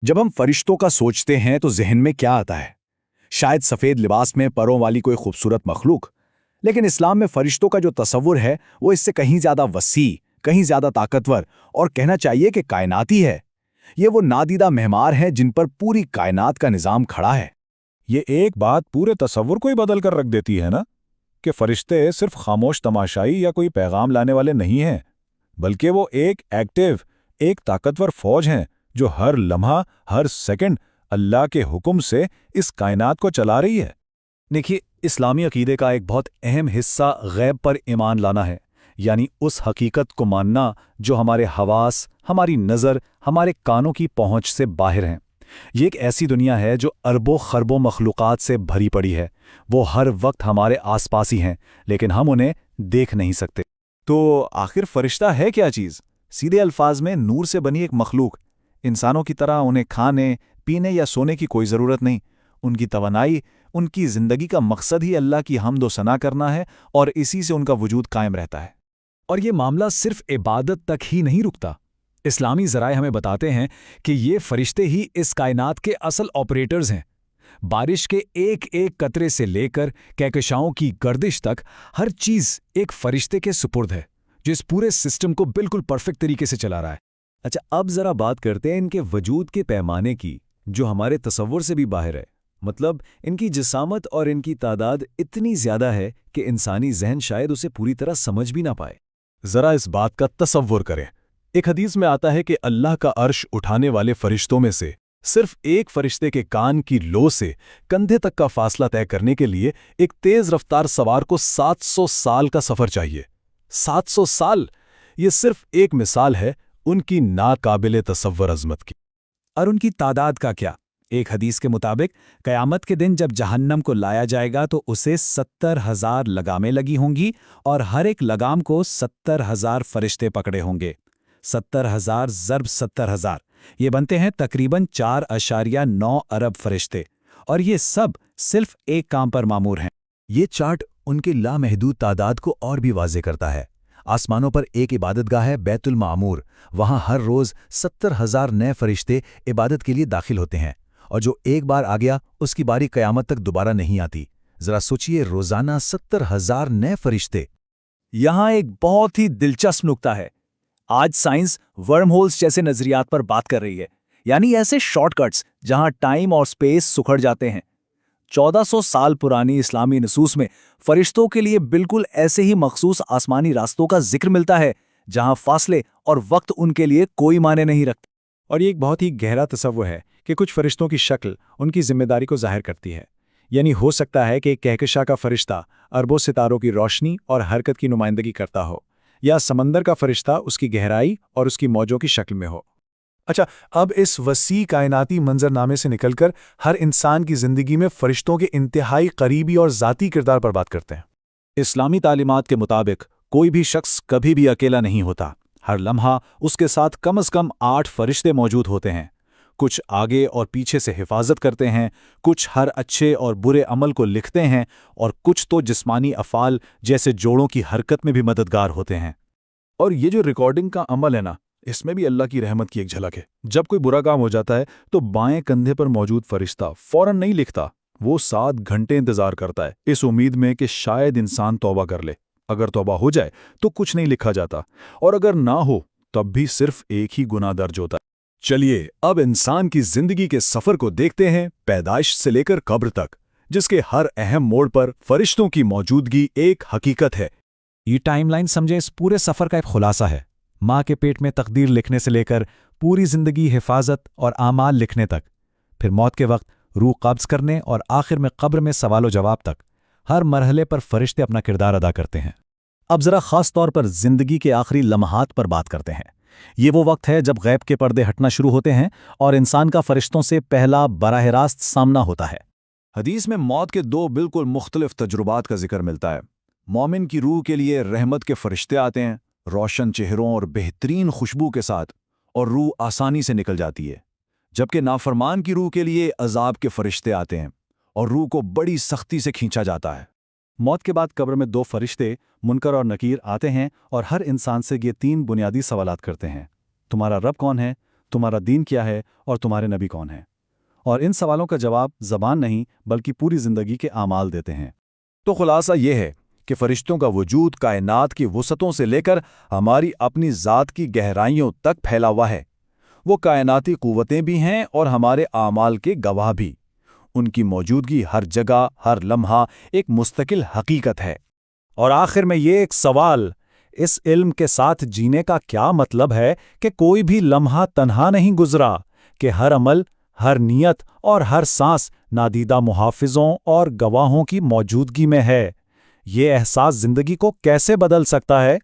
جب ہم فرشتوں کا سوچتے ہیں تو ذہن میں کیا آتا ہے؟ شاید سفید لباس میں پروں والی کوئی خوبصورت مخلوق۔ لیکن اسلام میں فرشتوں کا جو تصور ہے وہ اس سے کہیں زیادہ وسیع، کہیں زیادہ طاقتور اور کہنا چاہیے کہ کائناتی ہے۔ یہ وہ نادیدہ مہمار ہیں جن پر پوری کائنات کا نظام کھڑا ہے۔ یہ ایک بات پورے تصور کو ہی بدل کر رکھ دیتی ہے نا، کہ فرشتے صرف خاموش تماشائی یا کوئی پیغام لانے والے نہیں ہیں، بلکہ وہ ایک ایکٹیو، ایک طاقتور فوج ہیں جو ہر لمحہ، ہر سیکنڈ اللہ کے حکم سے اس کائنات کو چلا رہی ہے۔ دیکھیے، اسلامی عقیدے کا ایک بہت اہم حصہ غیب پر ایمان لانا ہے، یعنی اس حقیقت کو ماننا جو ہمارے حواس، ہماری نظر، ہمارے کانوں کی پہنچ سے باہر ہیں۔ یہ ایک ایسی دنیا ہے جو اربوں خربوں مخلوقات سے بھری پڑی ہے۔ وہ ہر وقت ہمارے آس پاس ہی ہیں، لیکن ہم انہیں دیکھ نہیں سکتے۔ تو آخر فرشتہ ہے کیا چیز؟ سیدھے الفاظ میں نور سے بنی ایک مخلوق۔ انسانوں کی طرح انہیں کھانے، پینے یا سونے کی کوئی ضرورت نہیں۔ ان کی توانائی، ان کی زندگی کا مقصد ہی اللہ کی حمد و ثنا کرنا ہے، اور اسی سے ان کا وجود قائم رہتا ہے۔ اور یہ معاملہ صرف عبادت تک ہی نہیں رکتا۔ اسلامی ذرائع ہمیں بتاتے ہیں کہ یہ فرشتے ہی اس کائنات کے اصل آپریٹرز ہیں۔ بارش کے ایک ایک قطرے سے لے کر کہکشاؤں کی گردش تک ہر چیز ایک فرشتے کے سپرد ہے، جو اس پورے سسٹم کو بالکل پرفیکٹ طریقے سے چلا رہا ہے۔ اچھا، اب ذرا بات کرتے ہیں ان کے وجود کے پیمانے کی، جو ہمارے تصور سے بھی باہر ہے۔ مطلب ان کی جسامت اور ان کی تعداد اتنی زیادہ ہے کہ انسانی ذہن شاید اسے پوری طرح سمجھ بھی نہ پائے۔ ذرا اس بات کا تصور کریں۔ ایک حدیث میں آتا ہے کہ اللہ کا عرش اٹھانے والے فرشتوں میں سے صرف ایک فرشتے کے کان کی لو سے کندھے تک کا فاصلہ طے کرنے کے لیے ایک تیز رفتار سوار کو 700 سال کا سفر چاہیے۔ 700 سال! یہ صرف ایک مثال ہے ان کی ناقابل تصور عظمت کی۔ اور ان کی تعداد کا کیا؟ ایک حدیث کے مطابق قیامت کے دن جب جہنم کو لایا جائے گا تو اسے 70,000 لگامیں لگی ہوں گی، اور ہر ایک لگام کو 70,000 فرشتے پکڑے ہوں گے۔ 70,000 ضرب 70,000 یہ بنتے ہیں تقریباً 4.9 ارب فرشتے، اور یہ سب صرف ایک کام پر مامور ہیں۔ یہ چارٹ ان کی لامحدود تعداد کو اور بھی واضح کرتا ہے۔ آسمانوں پر ایک عبادت گاہ ہے بیت المعمور، وہاں ہر روز 70,000 نئے فرشتے عبادت کے لیے داخل ہوتے ہیں، اور جو ایک بار آ گیا اس کی باری قیامت تک دوبارہ نہیں آتی۔ ذرا سوچئے، روزانہ 70,000 نئے فرشتے۔ یہاں ایک بہت ہی دلچسپ نکتہ ہے۔ آج سائنس ورم ہولز جیسے نظریات پر بات کر رہی ہے، یعنی ایسے شارٹ کٹس جہاں ٹائم اور سپیس سکھڑ جاتے ہیں۔ 1400 سال پرانی اسلامی نصوص میں فرشتوں کے لیے بالکل ایسے ہی مخصوص آسمانی راستوں کا ذکر ملتا ہے، جہاں فاصلے اور وقت ان کے لیے کوئی معنی نہیں رکھتے۔ اور یہ ایک بہت ہی گہرا تصور ہے کہ کچھ فرشتوں کی شکل ان کی ذمہ داری کو ظاہر کرتی ہے۔ یعنی ہو سکتا ہے کہ ایک کہکشاں کا فرشتہ اربوں ستاروں کی روشنی اور حرکت کی نمائندگی کرتا ہو، یا سمندر کا فرشتہ اس کی گہرائی اور اس کی موجوں کی شکل میں ہو۔ اچھا، اب اس وسیع کائناتی منظرنامے سے نکل کر ہر انسان کی زندگی میں فرشتوں کے انتہائی قریبی اور ذاتی کردار پر بات کرتے ہیں۔ اسلامی تعلیمات کے مطابق کوئی بھی شخص کبھی بھی اکیلا نہیں ہوتا۔ ہر لمحہ اس کے ساتھ کم از کم 8 فرشتے موجود ہوتے ہیں۔ کچھ آگے اور پیچھے سے حفاظت کرتے ہیں، کچھ ہر اچھے اور برے عمل کو لکھتے ہیں، اور کچھ تو جسمانی افعال جیسے جوڑوں کی حرکت میں بھی مددگار ہوتے ہیں۔ اور یہ جو ریکارڈنگ کا عمل ہے نا، اس میں بھی اللہ کی رحمت کی ایک جھلک ہے۔ جب کوئی برا کام ہو جاتا ہے تو بائیں کندھے پر موجود فرشتہ فوراً نہیں لکھتا، وہ 7 گھنٹے انتظار کرتا ہے، اس امید میں کہ شاید انسان توبہ کر لے۔ اگر توبہ ہو جائے تو کچھ نہیں لکھا جاتا، اور اگر نہ ہو تب بھی صرف ایک ہی گناہ درج ہوتا ہے۔ چلیے اب انسان کی زندگی کے سفر کو دیکھتے ہیں، پیدائش سے لے کر قبر تک، جس کے ہر اہم موڑ پر فرشتوں کی موجودگی ایک حقیقت ہے۔ یہ ٹائم لائن سمجھے اس پورے سفر کا ایک خلاصہ ہے۔ ماں کے پیٹ میں تقدیر لکھنے سے لے کر پوری زندگی حفاظت اور اعمال لکھنے تک، پھر موت کے وقت روح قبض کرنے اور آخر میں قبر میں سوال و جواب تک، ہر مرحلے پر فرشتے اپنا کردار ادا کرتے ہیں۔ اب ذرا خاص طور پر زندگی کے آخری لمحات پر بات کرتے ہیں۔ یہ وہ وقت ہے جب غیب کے پردے ہٹنا شروع ہوتے ہیں اور انسان کا فرشتوں سے پہلا براہ راست سامنا ہوتا ہے۔ حدیث میں موت کے 2 بالکل مختلف تجربات کا ذکر ملتا ہے۔ مومن کی روح کے لیے رحمت کے فرشتے آتے ہیں، روشن چہروں اور بہترین خوشبو کے ساتھ، اور روح آسانی سے نکل جاتی ہے۔ جبکہ نافرمان کی روح کے لیے عذاب کے فرشتے آتے ہیں، اور روح کو بڑی سختی سے کھینچا جاتا ہے۔ موت کے بعد قبر میں 2 فرشتے منکر اور نکیر آتے ہیں اور ہر انسان سے یہ 3 بنیادی سوالات کرتے ہیں۔ تمہارا رب کون ہے؟ تمہارا دین کیا ہے اور تمہارے نبی کون ہیں؟ اور ان سوالوں کا جواب زبان نہیں بلکہ پوری زندگی کے اعمال دیتے ہیں۔ تو خلاصہ یہ ہے کہ فرشتوں کا وجود کائنات کی وسعتوں سے لے کر ہماری اپنی ذات کی گہرائیوں تک پھیلا ہوا ہے۔ وہ کائناتی قوتیں بھی ہیں اور ہمارے اعمال کے گواہ بھی۔ ان کی موجودگی ہر جگہ، ہر لمحہ ایک مستقل حقیقت ہے۔ اور آخر میں یہ ایک سوال، اس علم کے ساتھ جینے کا کیا مطلب ہے کہ کوئی بھی لمحہ تنہا نہیں گزرا، کہ ہر عمل، ہر نیت اور ہر سانس نادیدہ محافظوں اور گواہوں کی موجودگی میں ہے؟ یہ احساس زندگی کو کیسے بدل سکتا ہے؟